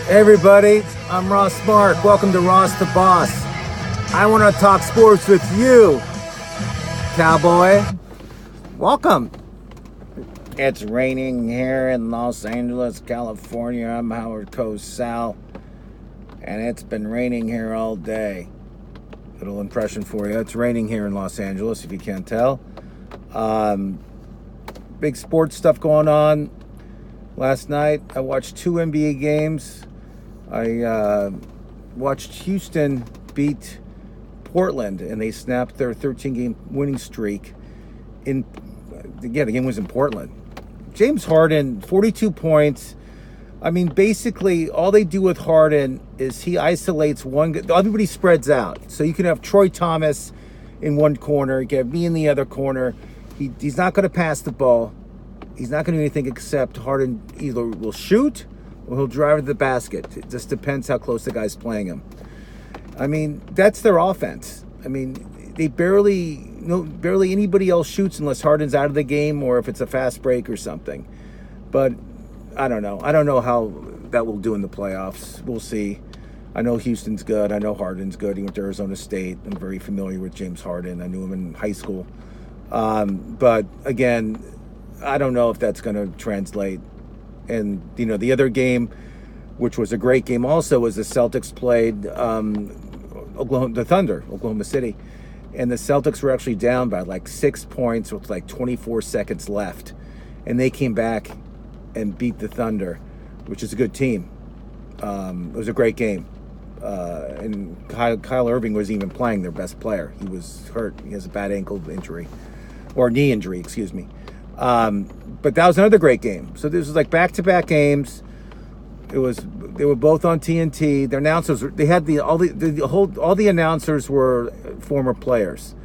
Hey everybody, I'm Ross Mark. Welcome to Ross the Boss. I want to talk sports with you, cowboy. Welcome. It's raining here in Los Angeles, California. I'm Howard Cosell, and it's been raining here all day. Little impression for you. It's raining here in Los Angeles, if you can't tell. Big sports stuff going on. Last night, I watched 2 NBA games. I watched Houston beat Portland, and they snapped their 13-game winning streak. The game was in Portland. James Harden, 42 points. I mean, basically, all they do with Harden is he isolates one. Everybody spreads out. So you can have Troy Thomas in one corner. You can have me in the other corner. He's not going to pass the ball. He's not going to do anything except Harden either will shoot or he'll drive to the basket. It just depends how close the guy's playing him. I mean, that's their offense. I mean, they barely anybody else shoots unless Harden's out of the game or if it's a fast break or something. But I don't know. I don't know how that will do in the playoffs. We'll see. I know Houston's good. I know Harden's good. He went to Arizona State. I'm very familiar with James Harden. I knew him in high school. But again, I don't know if that's going to translate. And, the other game, which was a great game also, was the Celtics played the Thunder, Oklahoma City. And the Celtics were actually down by like 6 points with like 24 seconds left. And they came back and beat the Thunder, which is a good team. It was a great game. And Kyle Irving wasn't even playing, their best player. He was hurt. He has a bad ankle injury. Or knee injury, excuse me. But that was another great game. So this was like back-to-back games. They were both on TNT. Their announcers, they had all the announcers were former players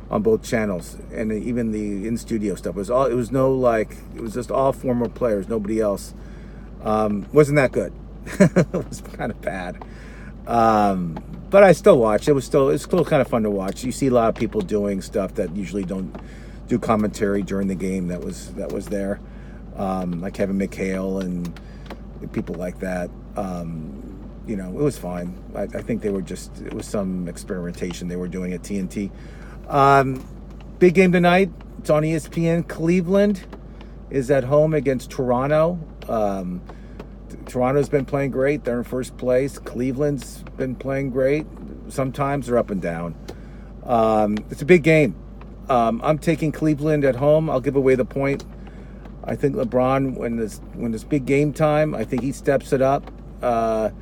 on both channels, and even the in-studio stuff it was just all former players, nobody else. Wasn't that good. It was kind of bad. But I still watched. It's still kind of fun to watch. You see a lot of people doing stuff that usually don't do commentary during the game that was there, like Kevin McHale and people like that. It was fine. I think it was some experimentation they were doing at TNT. Big game tonight. It's on ESPN. Cleveland is at home against Toronto. Toronto's been playing great. They're in first place. Cleveland's been playing great. Sometimes they're up and down. It's a big game. I'm taking Cleveland at home. I'll give away the point. I think LeBron, when this big game time, I think he steps it up. That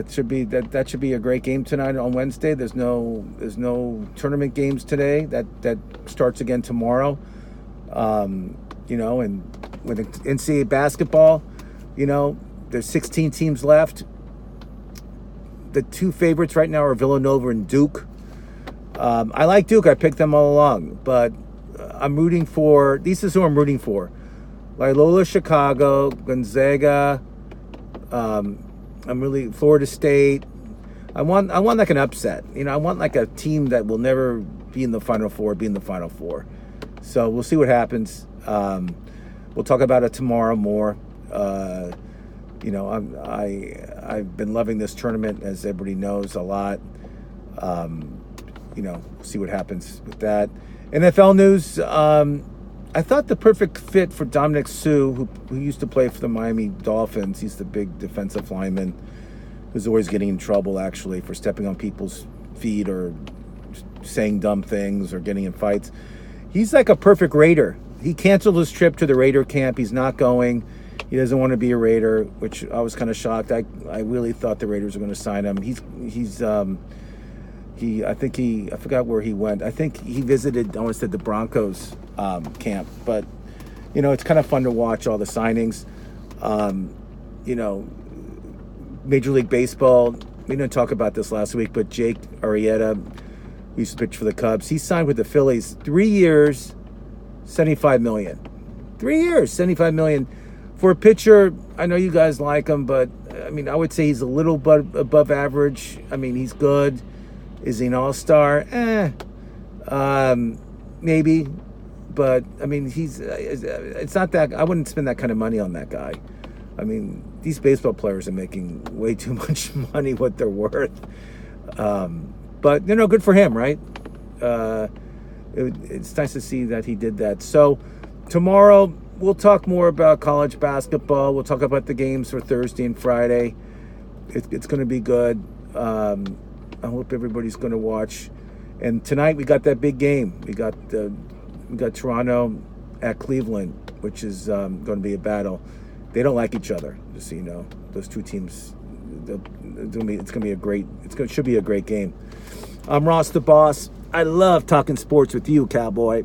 should be a great game tonight on Wednesday. There's no tournament games today. That starts again tomorrow. And with the NCAA basketball, there's 16 teams left. The 2 favorites right now are Villanova and Duke. I like Duke. I picked them all along, but I'm rooting for. This is who I'm rooting for: Loyola Chicago, Gonzaga. I'm really Florida State. I want like an upset. I want like a team that will never be in the Final Four. So we'll see what happens. We'll talk about it tomorrow more. I've been loving this tournament, as everybody knows, a lot. See what happens with that. NFL news. I thought the perfect fit for Dominic Sue, who used to play for the Miami Dolphins. He's the big defensive lineman who's always getting in trouble, actually, for stepping on people's feet or saying dumb things or getting in fights. He's like a perfect Raider. He canceled his trip to the Raider camp. He's not going. He doesn't want to be a Raider, which I was kind of shocked. I really thought the Raiders were going to sign him. I forgot where he went. I think he visited, I almost said, the Broncos camp. But, it's kind of fun to watch all the signings. Major League Baseball, we didn't talk about this last week, but Jake Arrieta, who used to pitch for the Cubs, he signed with the Phillies 3 years, $75 million. 3 years, $75 million. For a pitcher, I know you guys like him, but, I would say he's a little above average. He's good. Is he an all-star? Maybe. But, it's not that. I wouldn't spend that kind of money on that guy. I mean, these baseball players are making way too much money what they're worth. But, good for him, right? It's nice to see that he did that. So tomorrow we'll talk more about college basketball. We'll talk about the games for Thursday and Friday. It's going to be good. I hope everybody's going to watch. And tonight we got that big game. We got Toronto at Cleveland, which is going to be a battle. They don't like each other, just so you know. Those two teams, should be a great game. I'm Ross the Boss. I love talking sports with you, cowboy.